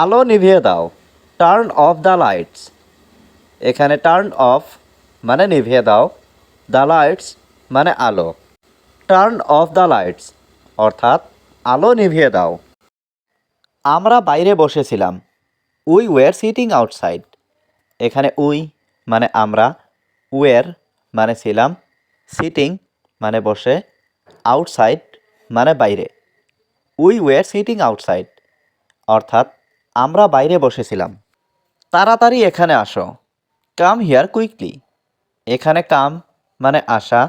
আলো নিভিয়ে দাও। Turn off the lights. এখানে টার্ন অফ মানে নিভিয়ে দাও, দ্য লাইটস মানে আলো। টার্ন অফ দ্য লাইটস অর্থাৎ আলো নিভিয়ে দাও। আমরা বাইরে বসেছিলাম। We were sitting outside. এখানে উই মানে আমরা, ওয়ার মানে ছিলাম, সিটিং মানে বসে, আউটসাইড মানে বাইরে। উই ওয়ার সিটিং আউটসাইড অর্থাৎ আমরা বাইরে বসেছিলাম। তাড়াতাড়ি এখানে আসো। Come here quickly. এখানে কাম মানে আসা,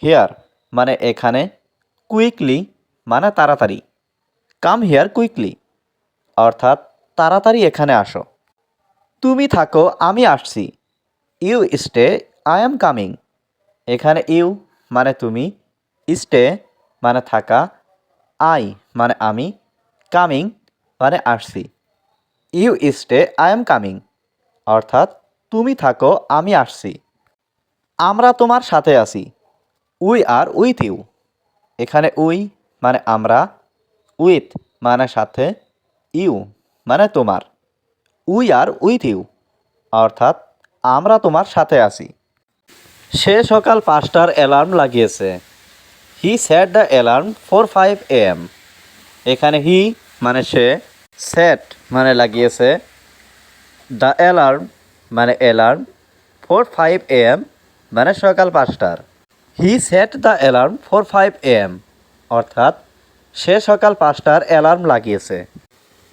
হিয়ার মানে এখানে, কুইকলি মানে তাড়াতাড়ি। কাম হিয়ার কুইকলি অর্থাৎ তাড়াতাড়ি এখানে আসো। তুমি থাকো, আমি আসছি। You stay, I am coming. এখানে ইউ মানে তুমি, স্টে মানে থাকা, আই মানে আমি, কামিং মানে আসছি। You stay, I am coming অর্থাৎ তুমি থাকো, আমি আসছি। আমরা তোমার সাথে আছি। We are with you. এখানে উই মানে আমরা, উইথ মানে সাথে, ইউ মানে তোমার। উই আর উইথ ইউ অর্থাৎ আমরা তোমার সাথে আছি। সে সকাল 5টার অ্যালার্ম লাগিয়েছে। He set the alarm for 5 AM। এখানে হি মানে সে, সেট মানে লাগিয়েছে, দ্য অ্যালার্ম মানে অ্যালার্ম, ফর 5 AM মানে সকাল 5টার। He set the alarm for 5 AM অর্থাৎ সে সকাল 5টার অ্যালার্ম লাগিয়েছে।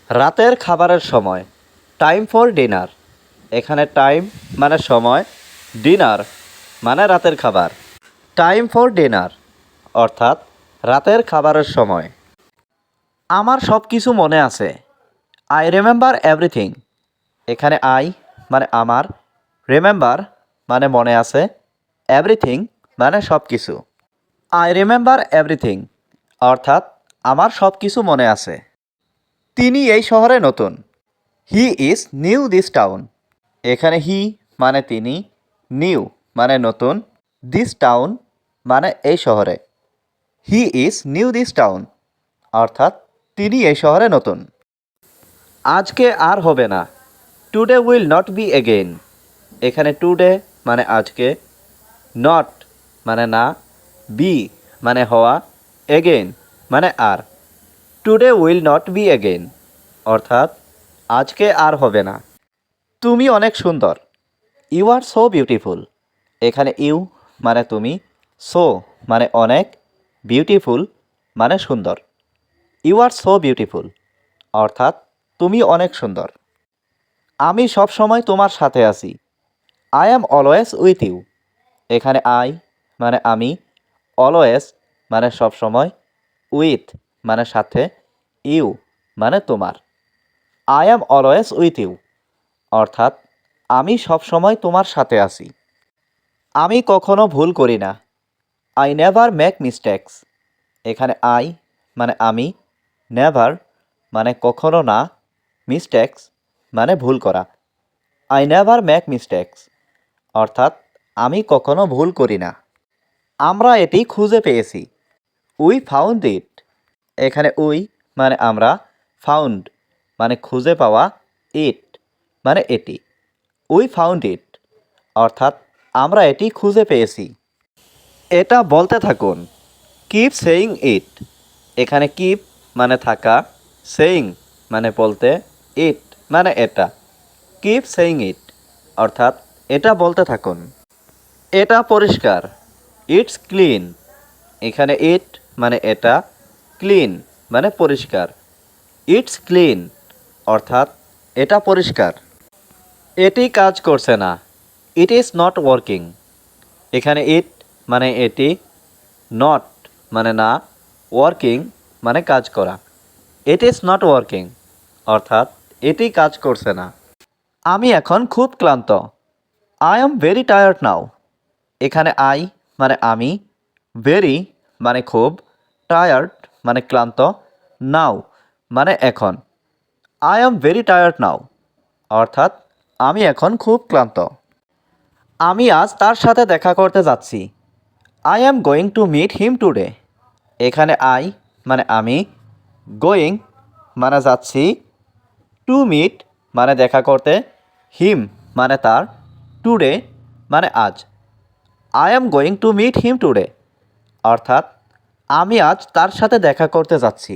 রাতের খাবারের সময়। Time for dinner. এখানে টাইম মানে সময়, ডিনার মানে রাতের খাবার। টাইম ফর ডিনার অর্থাৎ রাতের খাবারের সময়। আমার সব কিছু মনে আছে। I remember everything. এখানে আই মানে আমার, রিমেম্বার মানে মনে আছে, এভরিথিং মানে সব কিছু। আই রিমেম্বার এভরিথিং অর্থাৎ আমার সব কিছু মনে আছে। তিনি এই শহরে নতুন। হি ইজ নিউ দিস টাউন। এখানে হি মানে তিনি, নিউ মানে নতুন, দিস টাউন মানে এই শহরে। He is new this town অর্থাৎ তিনি এই শহরে নতুন। আজকে আর হবে না। Today will not be again. এখানে টুডে মানে আজকে, নট মানে না, বি মানে হওয়া, এগেইন মানে আর। Today will not be again অর্থাৎ আজকে আর হবে না। তুমি অনেক সুন্দর। You are so beautiful. এখানে ইউ মানে তুমি, সো মানে অনেক, বিউটিফুল মানে সুন্দর। ইউ আর সো বিউটিফুল অর্থাৎ তুমি অনেক সুন্দর। আমি সব সময় তোমার সাথে আছি। I am always with you. এখানে আই মানে আমি, অলওয়েজ মানে সব সময়, উইথ মানে সাথে, ইউ মানে তোমার। I am always with you অর্থাৎ আমি সব সময় তোমার সাথে আছি। আমি কখনো ভুল করি না। I never make mistakes. এখানে আই মানে আমি, নেভার মানে কখনো না, মিস্টেক্স মানে ভুল করা। আই নেভার মেক মিস্টেক্স অর্থাৎ আমি কখনো ভুল করি না। আমরা এটি খুঁজে পেয়েছি। We found it. এখানে উই মানে আমরা, ফাউন্ড মানে খুঁজে পাওয়া, ইট মানে এটি। উই ফাউন্ড ইট অর্থাৎ আমরা এটি খুঁজে পেয়েছি। এটা বলতে থাকুন। কিপ সেইং ইট। এখানে কিপ মানে থাকা, সেইং মানে বলতে, ইট মানে এটা। কিপ সেইং ইট অর্থাৎ এটা বলতে থাকুন। এটা পরিষ্কার। It's clean. এখানে ইট মানে এটা, ক্লিন মানে পরিষ্কার। ইটস ক্লিন অর্থাৎ এটা পরিষ্কার। এটি কাজ করছে না। It is not working. এখানে ইট মানে এটি, নট মানে না, ওয়ার্কিং মানে কাজ করা। ইট ইজ নট ওয়ার্কিং অর্থাৎ এটি কাজ করছে না। আমি এখন খুব ক্লান্ত। I am very tired now. এখানে আই মানে আমি, ভেরি মানে খুব, টায়ার্ড মানে ক্লান্ত, নাও মানে এখন। I am very tired now অর্থাৎ আমি এখন খুব ক্লান্ত। আমি আজ তার সাথে দেখা করতে যাচ্ছি। I am going to meet him today. এখানে আই মানে আমি, গোয়িং মানে যাচ্ছি, টু মিট মানে দেখা করতে, হিম মানে তার, টুডে মানে আজ। I am going to meet him today, অর্থাৎ আমি আজ তার সাথে দেখা করতে যাচ্ছি।